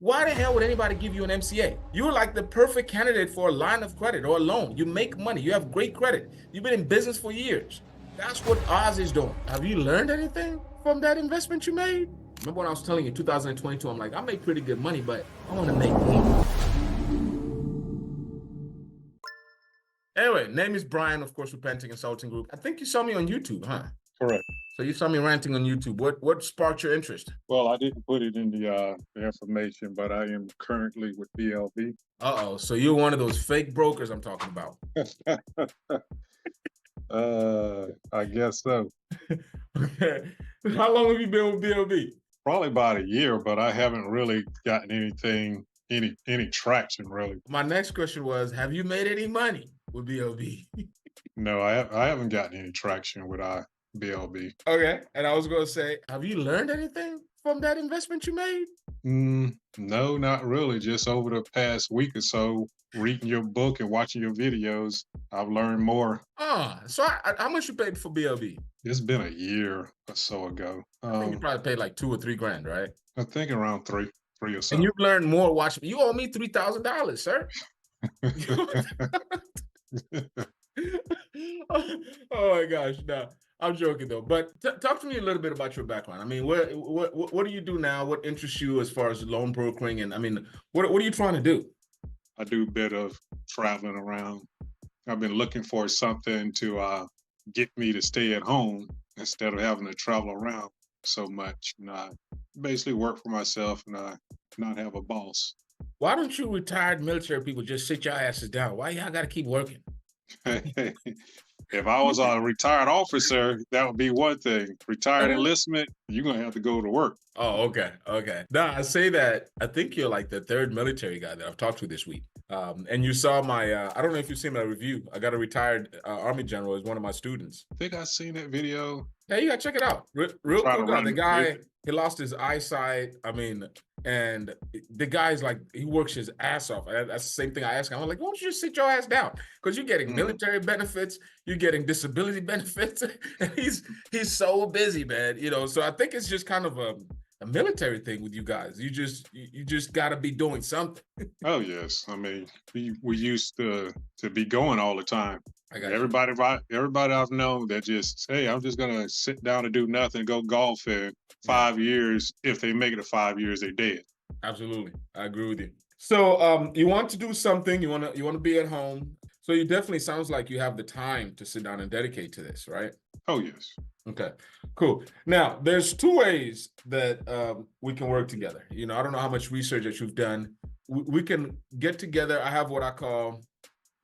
Why the hell would anybody give you an MCA? You're like the perfect candidate for a line of credit or a loan. You make money. You have great credit. You've been in business for years. That's what Oz is doing. Have you learned anything from that investment you made? Remember when I was telling you 2022, I'm like, I make pretty good money, but I want to make more. Anyway, name is Brian, of course, with Penton Consulting Group. I think you saw me on YouTube, huh? Correct. So you saw me ranting on YouTube. What sparked your interest? Well, I didn't put it in the information, but I am currently with BLB. Uh-oh. So you're one of those fake brokers I'm talking about. I guess so. Okay. How long have you been with BLB? Probably about a year, but I haven't really gotten any traction really. My next question was, have you made any money with BLB? No, I haven't gotten any traction with BLB. Okay. And I was going to say, have you learned anything from that investment you made? No, not really. Just over the past week or so, reading your book and watching your videos, I've learned more. So how much you paid for BLB? It's been a year or so ago. I think you probably paid like $2 or $3 grand, right? I think around three or so. And you've learned more watching. You owe me $3,000, sir. Oh my gosh, no, I'm joking though. But talk to me a little bit about your background. I mean, what do you do now? What interests you as far as loan brokering? And I mean, what are you trying to do? I do a bit of traveling around. I've been looking for something to get me to stay at home instead of having to travel around so much. And I basically work for myself and not have a boss. Why don't you retired military people just sit your asses down? Why y'all got to keep working? If I was a retired officer, that would be one thing. Retired enlistment, you're going to have to go to work. Oh, okay. Now, I say that, I think you're like the third military guy that I've talked to this week. And you saw my, I don't know if you've seen my review. I got a retired Army general as one of my students. I think I've seen that video. Hey, you got to check it out. Real cool guy. The guy, he lost his eyesight. I mean, and the guy's like, he works his ass off. That's the same thing I ask him. I'm like, why don't you just sit your ass down? Because you're getting military benefits, you're getting disability benefits. And he's so busy, man. You know, so I think it's just kind of a military thing with you guys. You just got to be doing something. Oh yes, I mean we used to be going all the time. Everybody I've known that just, hey, I'm just gonna sit down and do nothing, go golf in 5 years. If they make it to 5 years, they're dead. Absolutely, I agree with you. So you want to do something. You want to be at home. So you definitely sounds like you have the time to sit down and dedicate to this, right? Oh yes. Okay, cool. Now, there's two ways that we can work together. You know, I don't know how much research that you've done. We can get together. I have what I call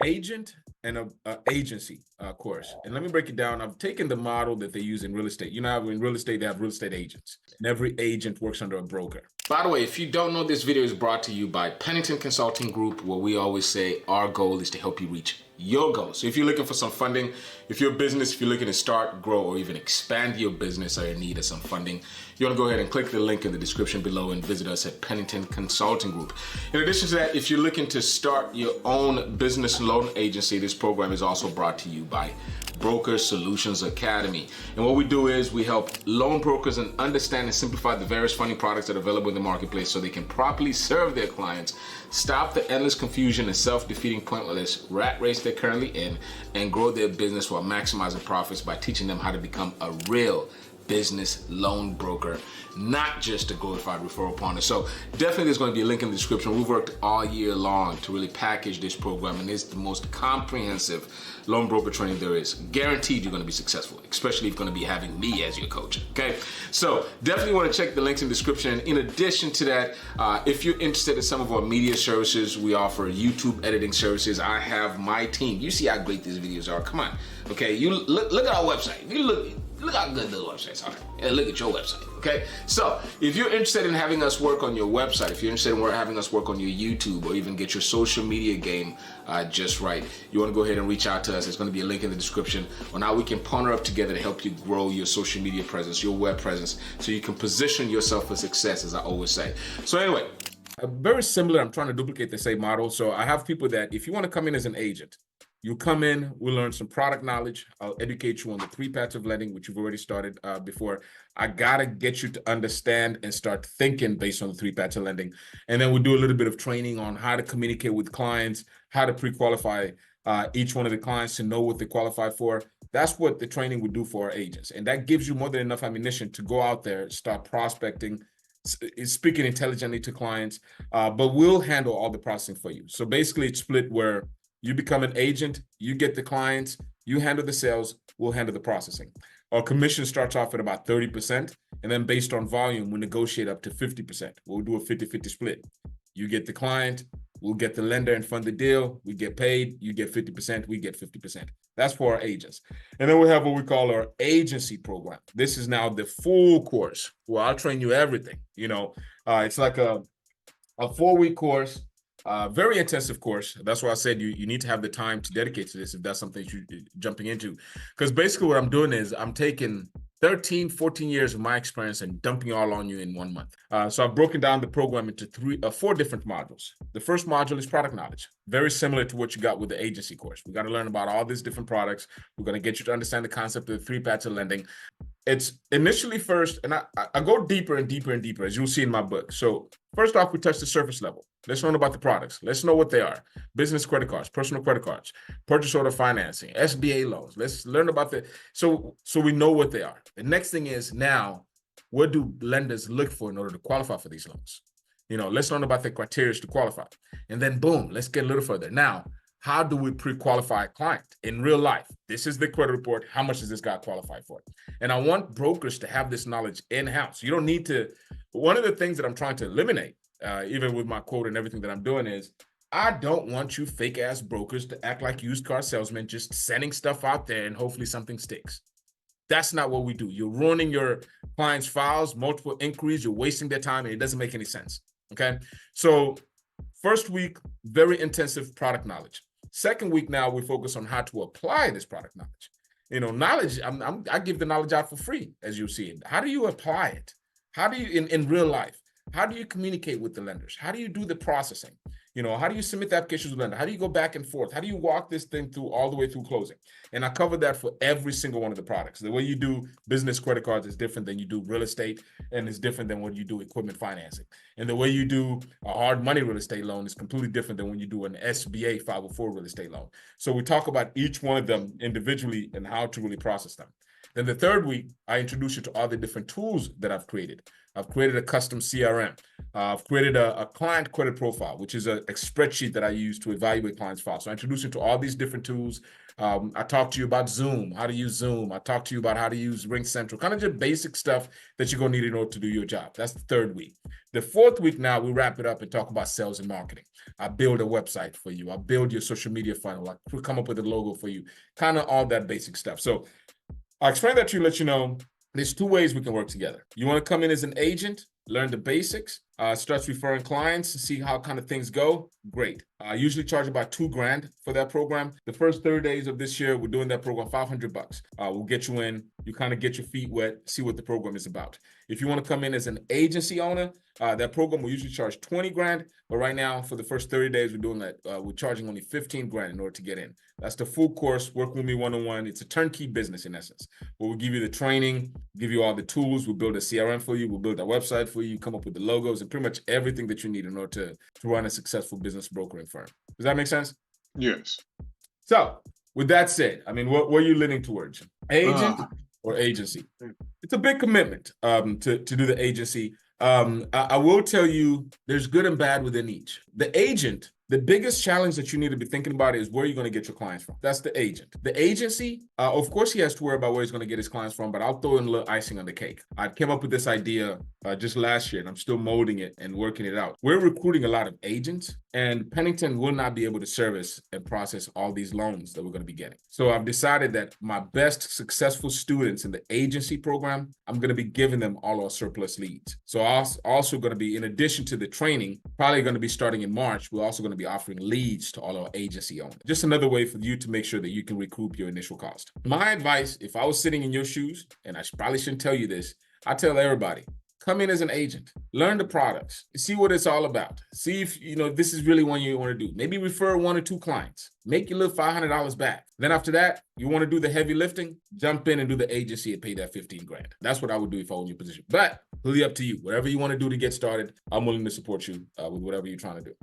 agent and a agency course. And let me break it down. I've taken the model that they use in real estate. You know how in real estate, they have real estate agents. And every agent works under a broker. By the way, if you don't know, this video is brought to you by Pennington Consulting Group, where we always say our goal is to help you reach your goals. So if you're looking for some funding, if you're a business, if you're looking to start, grow, or even expand your business or in need of some funding, you want to go ahead and click the link in the description below and visit us at Pennington Consulting Group. In addition to that, if you're looking to start your own business loan agency, this program is also brought to you by Broker Solutions Academy. And what we do is we help loan brokers and understand and simplify the various funding products that are available in the marketplace so they can properly serve their clients, stop the endless confusion and self-defeating pointless rat race they're currently in, and grow their business while maximizing profits by teaching them how to become a real business loan broker, not just a glorified referral partner. So definitely there's going to be a link in the description. We've worked all year long to really package this program, and it's the most comprehensive loan broker training there is. Guaranteed you're going to be successful, especially if you're going to be having me as your coach. Okay, so definitely want to check the links in the description. In addition to that, if you're interested in some of our media services, we offer YouTube editing services. I have my team. You see how great these videos are. Come on. Okay, you look at our website. You look how good those websites are. And look at your website, okay? So if you're interested in having us work on your website, if you're interested in having us work on your YouTube, or even get your social media game just right, you want to go ahead and reach out to us. There's going to be a link in the description on how we can partner up together to help you grow your social media presence, your web presence, so you can position yourself for success, as I always say. So anyway, very similar. I'm trying to duplicate the same model. So I have people that if you want to come in as an agent, You come in, we'll learn some product knowledge. I'll educate you on the 3 parts of lending, which you've already started before. I gotta get you to understand and start thinking based on the 3 parts of lending. And then we'll do a little bit of training on how to communicate with clients, how to pre-qualify each one of the clients to know what they qualify for. That's what the training would do for our agents. And that gives you more than enough ammunition to go out there, start prospecting, speaking intelligently to clients, but we'll handle all the processing for you. So basically it's split where you become an agent, you get the clients, you handle the sales, we'll handle the processing. Our commission starts off at about 30%, and then based on volume, we negotiate up to 50%. We'll do a 50-50 split. You get the client, we'll get the lender and fund the deal, we get paid, you get 50%, we get 50%. That's for our agents. And then we have what we call our agency program. This is now the full course where I'll train you everything. It's like a 4-week course, very intensive course. That's why I said you need to have the time to dedicate to this if that's something you're jumping into. Because basically what I'm doing is I'm taking 13, 14 years of my experience and dumping it all on you in 1 month. So I've broken down the program into 4 different modules. The first module is product knowledge, very similar to what you got with the agency course. We got to learn about all these different products. We're going to get you to understand the concept of the 3 parts of lending. It's initially first, and I go deeper and deeper and deeper, as you'll see in my book. So first off, we touch the surface level. Let's learn about the products. Let's know what they are. Business credit cards, personal credit cards, purchase order financing, SBA loans. Let's learn about so we know what they are. The next thing is now, what do lenders look for in order to qualify for these loans? Let's learn about the criteria to qualify. And then boom, let's get a little further. Now, how do we pre-qualify a client in real life? This is the credit report. How much does this guy qualify for? And I want brokers to have this knowledge in-house. You don't need to. One of the things that I'm trying to eliminate, even with my quote and everything that I'm doing, is I don't want you fake ass brokers to act like used car salesmen, just sending stuff out there and hopefully something sticks. That's not what we do. You're ruining your clients' files, multiple inquiries, you're wasting their time, and it doesn't make any sense. Okay. So first week, very intensive product knowledge. Second week, now we focus on how to apply this product knowledge. Knowledge, I give the knowledge out for free, as you see it. How do you apply it? How do you, in real life, how do you communicate with the lenders? How do you do the processing? How do you submit the applications to the lender? How do you go back and forth? How do you walk this thing through all the way through closing? And I cover that for every single one of the products. The way you do business credit cards is different than you do real estate, and it's different than what you do equipment financing. And the way you do a hard money real estate loan is completely different than when you do an SBA 504 real estate loan. So we talk about each one of them individually and how to really process them. Then the third week, I introduce you to all the different tools that I've created. I've created a custom CRM. I've created a client credit profile, which is a spreadsheet that I use to evaluate clients' files. So I introduce you to all these different tools. I talk to you about Zoom, how to use Zoom. I talk to you about how to use Ring Central, kind of just basic stuff that you're going to need in order to do your job. That's the third week. The fourth week, now we wrap it up and talk about sales and marketing. I build a website for you. I build your social media funnel. I come up with a logo for you, kind of all that basic stuff. So I'll explain that to you, let you know there's 2 ways we can work together. You want to come in as an agent, learn the basics, starts referring clients, see how kind of things go. Great. I usually charge about $2,000 for that program. The first 30 days of this year, we're doing that program $500. We'll get you in, you kind of get your feet wet, see what the program is about. If you want to come in as an agency owner, that program will usually charge $20,000, but right now for the first 30 days, we're doing that. We're charging only $15,000 in order to get in. That's the full course, work with me one-on-one. It's a turnkey business in essence, where we'll give you the training, give you all the tools. We'll build a CRM for you. We'll build a website for you, come up with the logos and pretty much everything that you need in order to run a successful business brokering firm. Does that make sense? Yes. So with that said, I mean, what are you leaning towards? Agent or agency? It's a big commitment to do the agency. I will tell you there's good and bad within each. The agent, the biggest challenge that you need to be thinking about is where you're going to get your clients from. That's the agent. The agency, of course, he has to worry about where he's going to get his clients from, but I'll throw in a little icing on the cake. I came up with this idea just last year, and I'm still molding it and working it out. We're recruiting a lot of agents, and Pennington will not be able to service and process all these loans that we're going to be getting. So I've decided that my best successful students in the agency program, I'm going to be giving them all our surplus leads. So I'm also going to be, in addition to the training, probably going to be starting in March, we're also going to be offering leads to all our agency owners. Just another way for you to make sure that you can recoup your initial cost. My advice, if I was sitting in your shoes, and I probably shouldn't tell you this, I tell everybody, come in as an agent, learn the products, see what it's all about. See if this is really one you want to do. Maybe refer 1 or 2 clients, make your little $500 back. Then after that, you want to do the heavy lifting, jump in and do the agency and pay that 15 grand. That's what I would do if I were in your position. But really up to you. Whatever you want to do to get started, I'm willing to support you with whatever you're trying to do.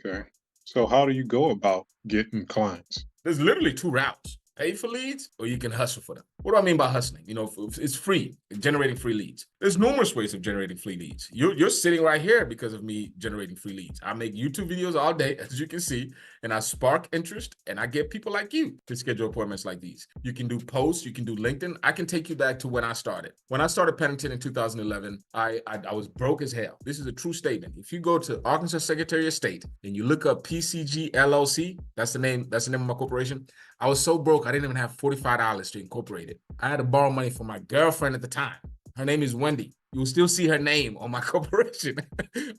Okay. So how do you go about getting clients? There's literally 2 routes. Pay for leads, or you can hustle for them. What do I mean by hustling? It's free, generating free leads. There's numerous ways of generating free leads. You're sitting right here because of me generating free leads. I make YouTube videos all day, as you can see, and I spark interest, and I get people like you to schedule appointments like these. You can do posts, you can do LinkedIn. I can take you back to when I started. When I started Pennington in 2011, I was broke as hell. This is a true statement. If you go to Arkansas Secretary of State and you look up PCG LLC, that's the name of my corporation. I was so broke, I didn't even have $45 to incorporate it. I had to borrow money from my girlfriend at the time. Her name is Wendy. You will still see her name on my corporation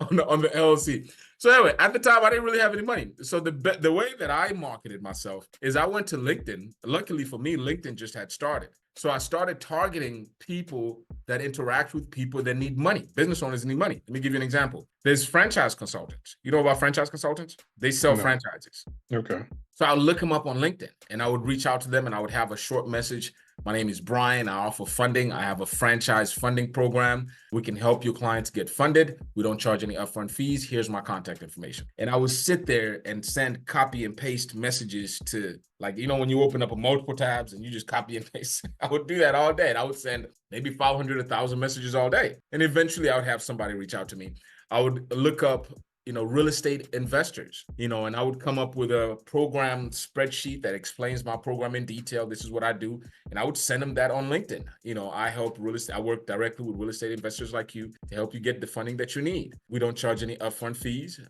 on the LLC. So anyway, at the time, I didn't really have any money. So the way that I marketed myself is I went to LinkedIn. Luckily for me, LinkedIn just had started. So I started targeting people that interact with people that need money. Business owners need money. Let me give you an example. There's franchise consultants. You know about franchise consultants? They sell franchises. Okay. So I would look them up on LinkedIn and I would reach out to them and I would have a short message. My name is Brian. I offer funding. I have a franchise funding program. We can help your clients get funded. We don't charge any upfront fees. Here's my contact information. And I would sit there and send copy and paste messages to, like, when you open up multiple tabs and you just copy and paste. I would do that all day. And I would send maybe 500, 1,000 messages all day. And eventually I would have somebody reach out to me. I would look up real estate investors, and I would come up with a program spreadsheet that explains my program in detail. This is what I do. And I would send them that on LinkedIn. I help I work directly with real estate investors like you to help you get the funding that you need. We don't charge any upfront fees.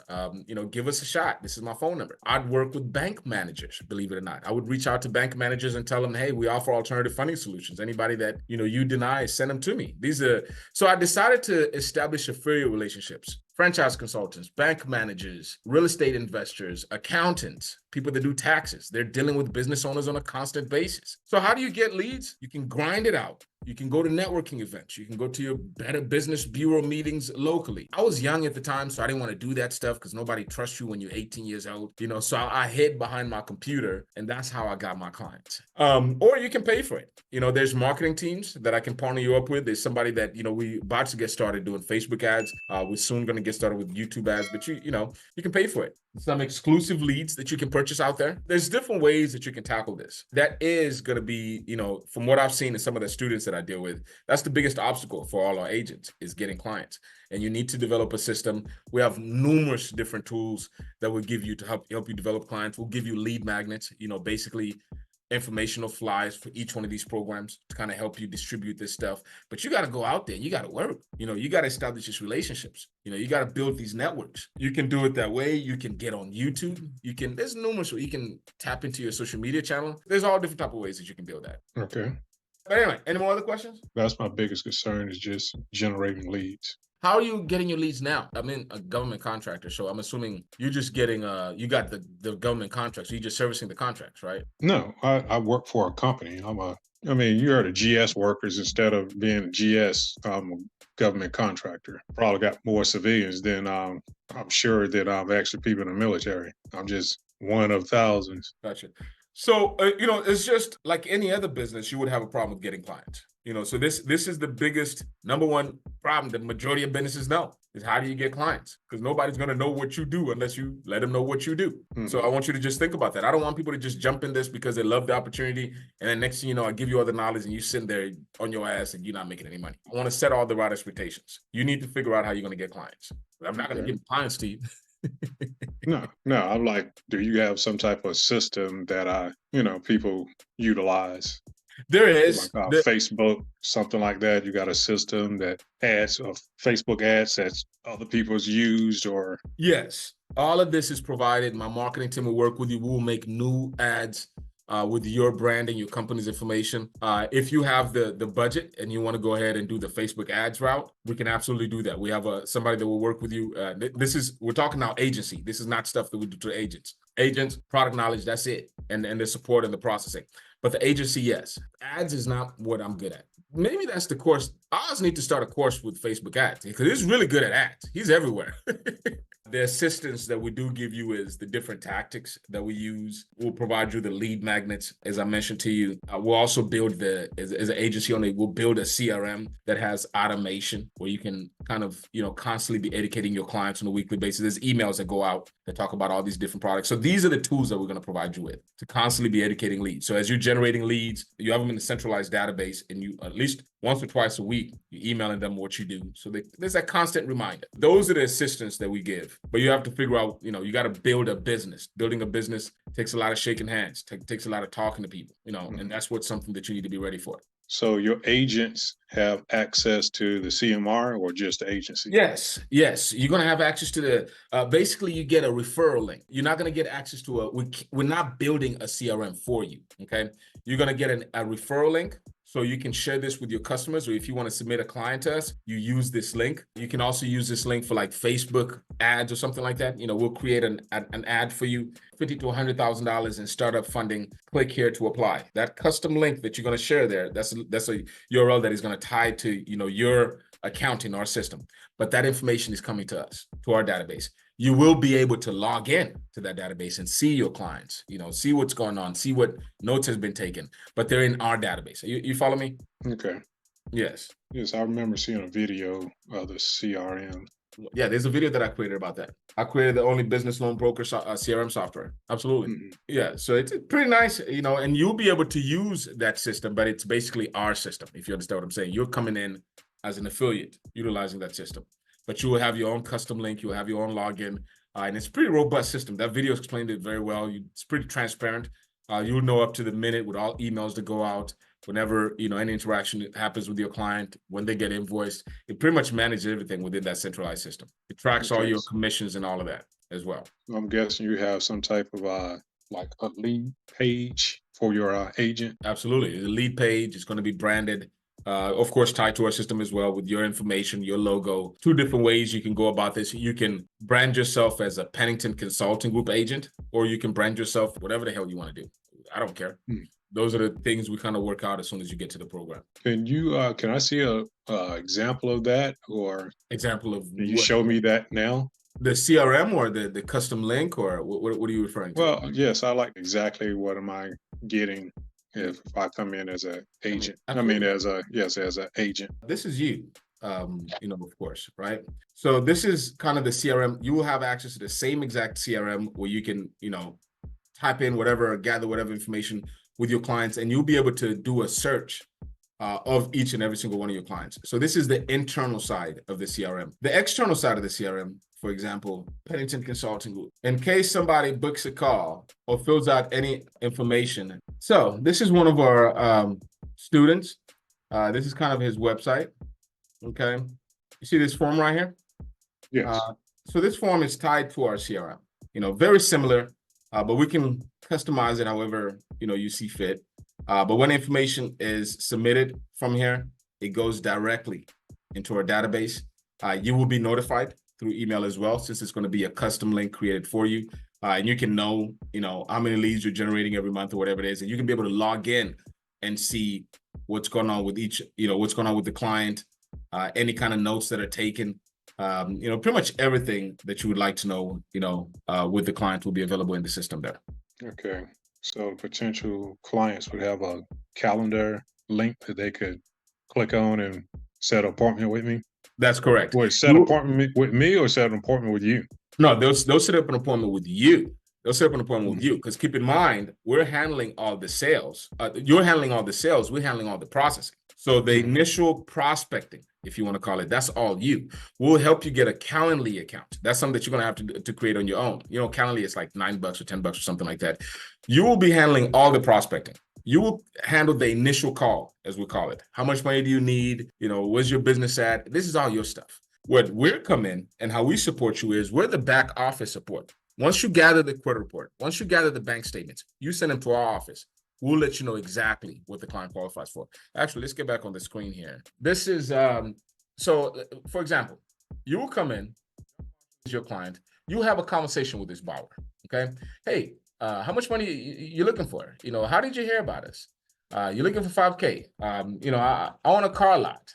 Give us a shot. This is my phone number. I'd work with bank managers, believe it or not. I would reach out to bank managers and tell them, hey, we offer alternative funding solutions. Anybody that, you deny, send them to me. So I decided to establish affiliate relationships. Franchise consultants, bank managers, real estate investors, accountants, people that do taxes. They're dealing with business owners on a constant basis. So how do you get leads? You can grind it out. You can go to networking events. You can go to your Better Business Bureau meetings locally. I was young at the time, so I didn't want to do that stuff because nobody trusts you when you're 18 years old. So I hid behind my computer, and that's how I got my clients. Or you can pay for it. There's marketing teams that I can partner you up with. There's somebody that, we about to get started doing Facebook ads. We're soon going to get started with YouTube ads, but you can pay for it. Some exclusive leads that you can purchase out there. There's different ways that you can tackle this. That is going to be, from what I've seen in some of the students that I deal with, that's the biggest obstacle for all our agents is getting clients. And you need to develop a system. We have numerous different tools that will give you to help you develop clients. We'll give you lead magnets, basically informational flyers for each one of these programs to kind of help you distribute this stuff. But you got to go out there. You got to work. You got to establish these relationships. You got to build these networks. You can do it that way. You can get on YouTube. There's numerous ways. You can tap into your social media channel. There's all different type of ways that you can build that. Okay. But anyway, any more other questions? That's my biggest concern is just generating leads. How are you getting your leads now? I'm in a government contractor, so I'm assuming you're just getting, you got the government contracts, so you're just servicing the contracts, right? No, I work for a company. You heard of GS workers. Instead of being a GS, I'm a government contractor. Probably got more civilians than I'm sure that I've actually people in the military. I'm just one of thousands. Gotcha. So, it's just like any other business, you would have a problem with getting clients. So this is the biggest, number one problem that majority of businesses know is how do you get clients? Because nobody's going to know what you do unless you let them know what you do. Mm-hmm. So I want you to just think about that. I don't want people to just jump in this because they love the opportunity. And then next thing you know, I give you all the knowledge and you sitting there on your ass and you're not making any money. I want to set all the right expectations. You need to figure out how you're going to get clients. I'm not going to give clients to you. No. I'm like, do you have some type of system that people utilize? There is like Facebook, something like that. You got a system that ads of Facebook ads that other people's used, or yes, all of this is provided. My marketing team will work with you. We will make new ads with your branding, your company's information. If you have the budget and you want to go ahead and do the Facebook ads route, we can absolutely do that. We have somebody that will work with you. We're talking now agency. This is not stuff that we do to agents. Agents, product knowledge, that's it. And the support and the processing. But the agency, yes. Ads is not what I'm good at. Maybe that's the course Oz need to start a course with Facebook ads because he's really good at ads. He's everywhere. The assistance that we do give you is the different tactics that we use. We'll provide you the lead magnets, as I mentioned to you. We'll also build as an agency owner, we'll build a CRM that has automation where you can kind of, constantly be educating your clients on a weekly basis. There's emails that go out that talk about all these different products. So these are the tools that we're going to provide you with to constantly be educating leads. So as you're generating leads, you have them in a centralized database, and you at least once or twice a week, you're emailing them what you do. So there's that constant reminder. Those are the assistance that we give. But you have to figure out, you got to build a business. Building a business takes a lot of shaking hands, takes a lot of talking to people, and that's something that you need to be ready for. So your agents have access to the CMR or just the agency? Yes. You're going to have access to basically you get a referral link. You're not going to get access to we're not building a CRM for you. Okay. You're going to get a referral link. So you can share this with your customers, or if you want to submit a client to us, you use this link. You can also use this link for like Facebook ads or something like that. We'll create an ad for you, $50,000 to $100,000 in startup funding. Click here to apply. That custom link that you're going to share there, that's a URL that is going to tie to your account in our system. But that information is coming to us, to our database. You will be able to log in to that database and see your clients, see what's going on, see what notes has been taken, but they're in our database. You follow me? Okay. Yes. Yes, I remember seeing a video of the CRM. Yeah, there's a video that I created about that. I created the only business loan broker CRM software. Absolutely. Mhm. Yeah, so it's pretty nice, and you'll be able to use that system, but it's basically our system, if you understand what I'm saying. You're coming in as an affiliate utilizing that system, but you will have your own custom link, you'll have your own login, and it's a pretty robust system. That video explained it very well. It's pretty transparent. You'll know up to the minute with all emails that go out, whenever any interaction happens with your client, when they get invoiced. It pretty much manages everything within that centralized system. It tracks all Okay. your commissions and all of that as well. I'm guessing you have some type of like a lead page for your agent. Absolutely. The lead page is going to be branded, of course, tied to our system as well with your information, your logo. Two different ways you can go about this. You can brand yourself as a Pennington Consulting Group agent, or you can brand yourself whatever the hell you want to do. I don't care. Those are the things we kind of work out as soon as you get to the program. Can I see a example of that, or Example of can you what? show me that now? The CRM or the custom link, or what are you referring to? Well, yes, I like exactly what am I getting if I come in as an agent. I mean, as an agent. This is you, of course, right? So this is kind of the CRM. You will have access to the same exact CRM where you can, type in whatever, gather whatever information with your clients, and you'll be able to do a search of each and every single one of your clients. So this is the internal side of the CRM. The external side of the CRM, for example, Pennington Consulting Group, in case somebody books a call or fills out any information. So this is one of our students. This is kind of his website. Okay. You see this form right here? Yes. So this form is tied to our CRM, very similar, but we can customize it however, you see fit. But when information is submitted from here, it goes directly into our database. You will be notified through email as well, since it's going to be a custom link created for you. And you can know, how many leads you're generating every month or whatever it is. And you can be able to log in and see what's going on with each, what's going on with the client, any kind of notes that are taken. Pretty much everything that you would like to know, with the client will be available in the system there. Okay. So potential clients would have a calendar link that they could click on and set an appointment with me. That's correct. Or set an appointment with me, or set an appointment with you? No, they'll set up an appointment with you. They'll set up an appointment with you, because keep in mind, we're handling all the sales. You're handling all the sales. We're handling all the processing. So the initial prospecting, if you want to call it, that's all you. We'll help you get a Calendly account. That's something that you're going to have to create on your own. Calendly is like $9 or $10 or something like that. You will be handling all the prospecting. You will handle the initial call, as we call it. How much money do you need? Where's your business at? This is all your stuff. What we're coming and how we support you is we're the back office support. Once you gather the credit report, once you gather the bank statements, you send them to our office. We'll let you know exactly what the client qualifies for. Actually, let's get back on the screen here. This is, so for example, you will come in as your client, you have a conversation with this borrower, okay? Hey, how much money you looking for? How did you hear about us? You're looking for 5K. I want a car lot.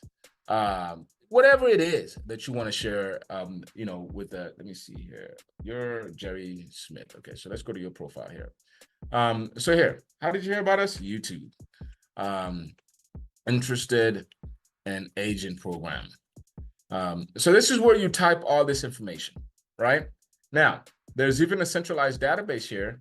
whatever it is that you want to share, with the, let me see here. You're Jerry Smith. Okay, so let's go to your profile here. So here, how did you hear about us? YouTube. Interested in agent program. So this is where you type all this information, right? Now, there's even a centralized database here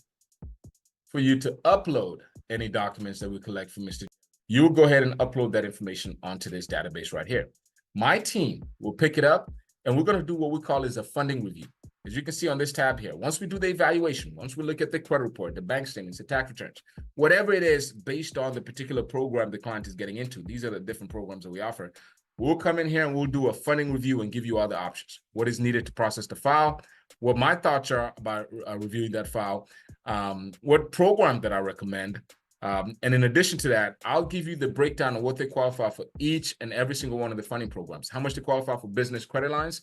for you to upload any documents that we collect from Mr. You will go ahead and upload that information onto this database right here. My team will pick it up, and we're going to do what we call is a funding review. As you can see on this tab here, once we do the evaluation, once we look at the credit report, the bank statements, the tax returns, whatever it is based on the particular program the client is getting into, these are the different programs that we offer. We'll come in here and we'll do a funding review and give you all the options. What is needed to process the file, what my thoughts are about reviewing that file, what program that I recommend. And in addition to that, I'll give you the breakdown of what they qualify for each and every single one of the funding programs. How much they qualify for business credit lines,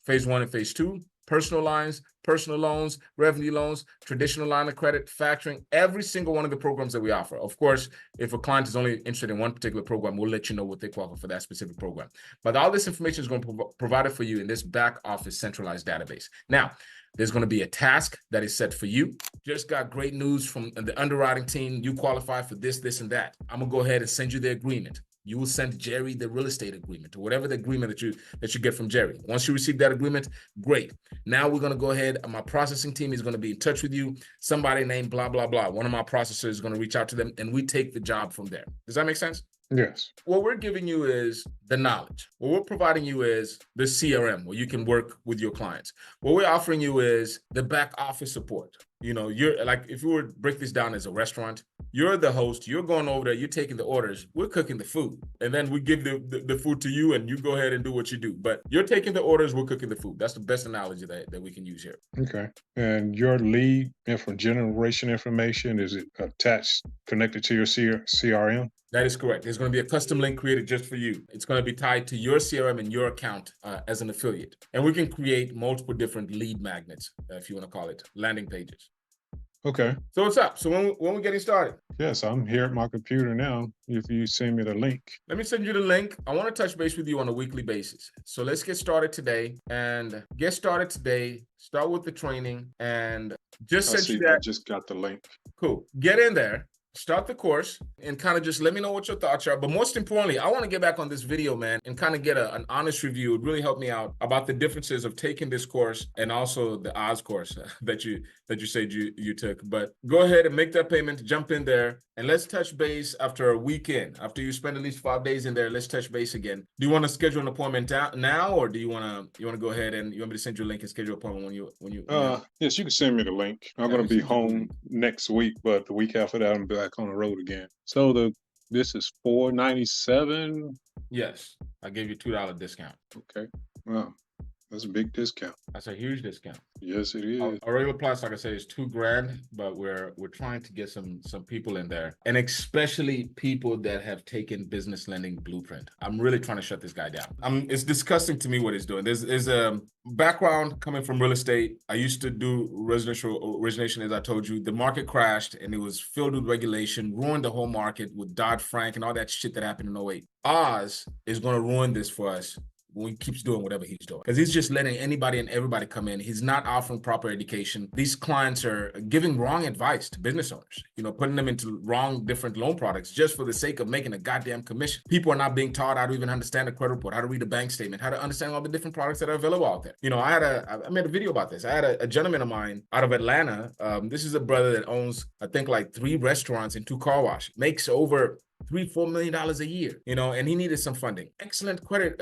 phase 1 and phase 2, personal lines, personal loans, revenue loans, traditional line of credit, factoring, every single one of the programs that we offer. Of course, if a client is only interested in one particular program, we'll let you know what they qualify for that specific program. But all this information is going to be provided for you in this back office centralized database. Now, there's going to be a task that is set for you. Just got great news from the underwriting team. You qualify for this, this, and that. I'm going to go ahead and send you the agreement. You will send Jerry the real estate agreement or whatever the agreement that you get from Jerry. Once you receive that agreement, great. Now we're going to go ahead and my processing team is going to be in touch with you. Somebody named blah, blah, blah. One of my processors is going to reach out to them and we take the job from there. Does that make sense? Yes. What we're giving you is the knowledge. What we're providing you is the CRM where you can work with your clients. What we're offering you is the back office support. You're like, if you were to break this down as a restaurant, you're the host, you're going over there, you're taking the orders, we're cooking the food. And then we give the food to you and you go ahead and do what you do. But you're taking the orders, we're cooking the food. That's the best analogy that we can use here. Okay. And your lead generation information, is it attached, connected to your CRM? That is correct. There's going to be a custom link created just for you. It's going to be tied to your CRM and your account as an affiliate. And we can create multiple different lead magnets, if you want to call it, landing pages. Okay. So what's up? So when we're getting started? Yes, I'm here at my computer now. If you send me the link. Let me send you the link. I want to touch base with you on a weekly basis. So let's get started today Start with the training and just send you that. I just got the link. Cool. Get in there. Start the course and kind of just let me know what your thoughts are. But most importantly, I want to get back on this video, man, and kind of get an honest review. It really helped me out about the differences of taking this course and also the Oz course that you said you took. But go ahead and make that payment, jump in there, and let's touch base after a weekend. After you spend at least 5 days in there, let's touch base again. Do you want to schedule an appointment now, or do you want to go ahead and you want me to send you a link and schedule an appointment when you? Yes, you can send me the link. I'm going to be home next week, but the week after that, I'm back on the road again. So this is $4.97. Yes, I gave you $2 discount. Okay, wow, that's a big discount. That's a huge discount. Yes, it is. Our regular price, like I said, is $2,000, but we're trying to get some people in there, and especially people that have taken business lending blueprint. I'm really trying to shut this guy down. It's disgusting to me what he's doing. There's a background coming from real estate. I used to do residential origination, as I told you. The market crashed, and it was filled with regulation, ruined the whole market with Dodd-Frank and all that shit that happened in 2008. Oz is going to ruin this for us when he keeps doing whatever he's doing, because he's just letting anybody and everybody come in. He's not offering proper education. These clients are giving wrong advice to business owners, putting them into wrong different loan products just for the sake of making a goddamn commission. People are not being taught how to even understand a credit report, how to read a bank statement, how to understand all the different products that are available out there. I made a video about this. I had a gentleman of mine out of Atlanta. This is a brother that owns, I think, like 3 restaurants and 2 car washes, makes over $3-4 million a year, and he needed some funding. Excellent credit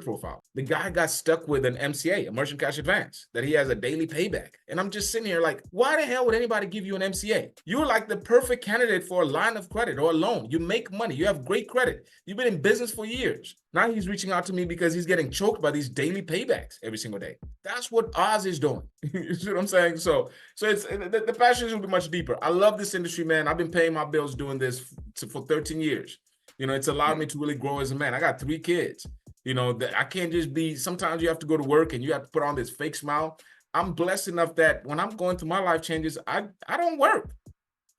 profile. The guy got stuck with an MCA, a merchant cash advance, that he has a daily payback. And I'm just sitting here like, why the hell would anybody give you an MCA? You're like the perfect candidate for a line of credit or a loan. You make money. You have great credit. You've been in business for years. Now he's reaching out to me because he's getting choked by these daily paybacks every single day. That's what Oz is doing. You see what I'm saying? So it's the passion is going to be much deeper. I love this industry, man. I've been paying my bills doing this for 13 years. It's allowed me to really grow as a man. I got 3 kids. I can't just be, sometimes you have to go to work and you have to put on this fake smile. I'm blessed enough that when I'm going through my life changes, I don't work.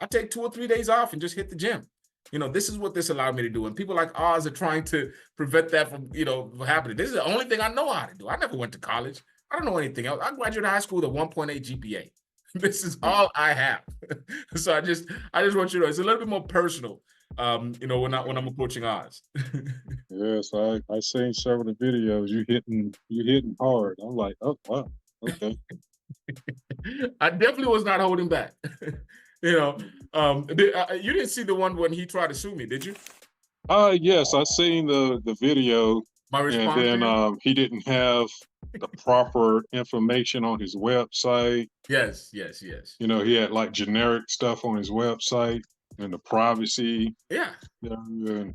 I take 2 or 3 days off and just hit the gym. This is what this allowed me to do. And people like Oz are trying to prevent that from, from happening. This is the only thing I know how to do. I never went to college. I don't know anything else. I graduated high school with a 1.8 GPA. This is all I have. So I just want you to know it's a little bit more personal, when I'm approaching Oz. Yes, I seen several of the videos. You hitting hard. I'm like, oh wow, okay. I definitely was not holding back. You didn't see the one when he tried to sue me, did you? Yes, I seen the video, My and response to then him? he didn't have the proper information on his website. Yes. He had like generic stuff on his website and the privacy Yeah.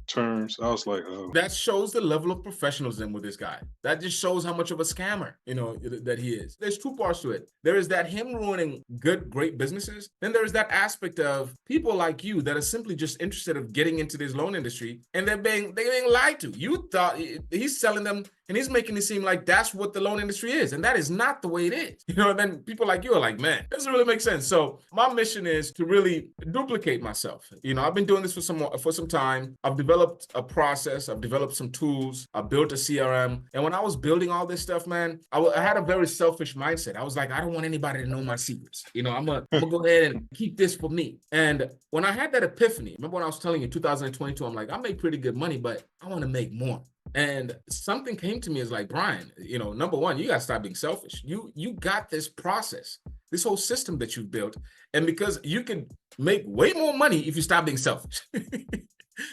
terms. I was like, oh, That shows the level of professionalism with this guy. That just shows how much of a scammer, that he is. There's two parts to it. There is that him ruining great businesses. Then there's that aspect of people like you that are simply just interested of getting into this loan industry, and they're being lied to. You thought he's selling them, and he's making it seem like that's what the loan industry is, and that is not the way it is. And then people like you are like, man, doesn't really make sense. So my mission is to really duplicate myself. I've been doing this for some time. I've developed a process. I've developed some tools. I built a CRM. And when I was building all this stuff, man, I had a very selfish mindset. I was like, I don't want anybody to know my secrets. I'm gonna go ahead and keep this for me. And when I had that epiphany, remember when I was telling you 2022, I'm like, I make pretty good money, but I want to make more. And something came to me as like, Brian, number one, you got to stop being selfish. You got this process, this whole system that you've built. And because you can make way more money if you stop being selfish,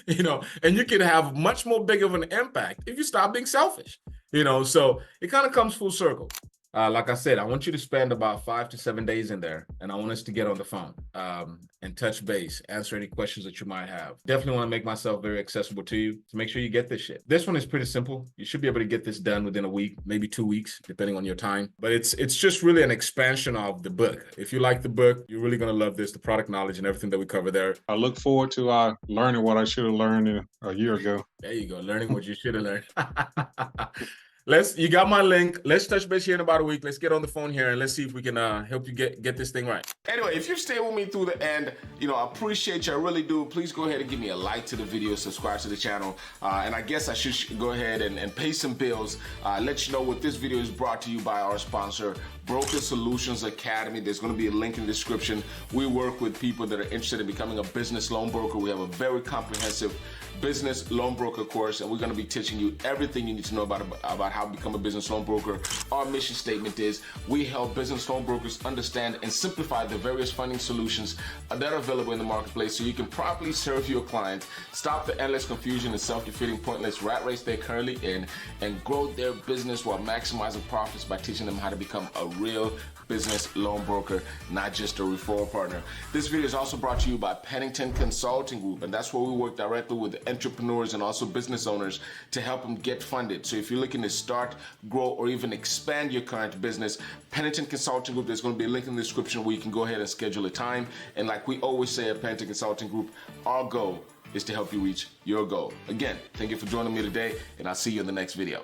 and you can have much more big of an impact if you stop being selfish, so it kind of comes full circle. Like I said, I want you to spend about 5 to 7 days in there, and I want us to get on the phone and touch base, answer any questions that you might have. Definitely want to make myself very accessible to you to make sure you get this shit. This one is pretty simple. You should be able to get this done within a week, maybe 2 weeks, depending on your time. But it's just really an expansion of the book. If you like the book, you're really going to love this, the product knowledge and everything that we cover there. I look forward to learning what I should have learned a year ago. There you go, learning what you should have learned. You got my link. Let's touch base here in about a week. Let's get on the phone here and let's see if we can help you get this thing right. Anyway, if you stay with me through the end, I appreciate you. I really do. Please go ahead and give me a like to the video, subscribe to the channel. And I guess I should go ahead and pay some bills. Let you know what this video is brought to you by our sponsor, Broker Solutions Academy. There's going to be a link in the description. We work with people that are interested in becoming a business loan broker. We have a very comprehensive business loan broker course, and we're going to be teaching you everything you need to know about how to become a business loan broker. Our mission statement is we help business loan brokers understand and simplify the various funding solutions that are available in the marketplace so you can properly serve your clients, stop the endless confusion and self-defeating pointless rat race they're currently in, and grow their business while maximizing profits by teaching them how to become a real business loan broker, not just a referral partner. This video is also brought to you by Pennington Consulting Group, and that's where we work directly with entrepreneurs and also business owners to help them get funded. So if you're looking to start, grow, or even expand your current business, Pennington Consulting Group, there's going to be a link in the description where you can go ahead and schedule a time. And like we always say at Pennington Consulting Group, our goal is to help you reach your goal. Again, thank you for joining me today, and I'll see you in the next video.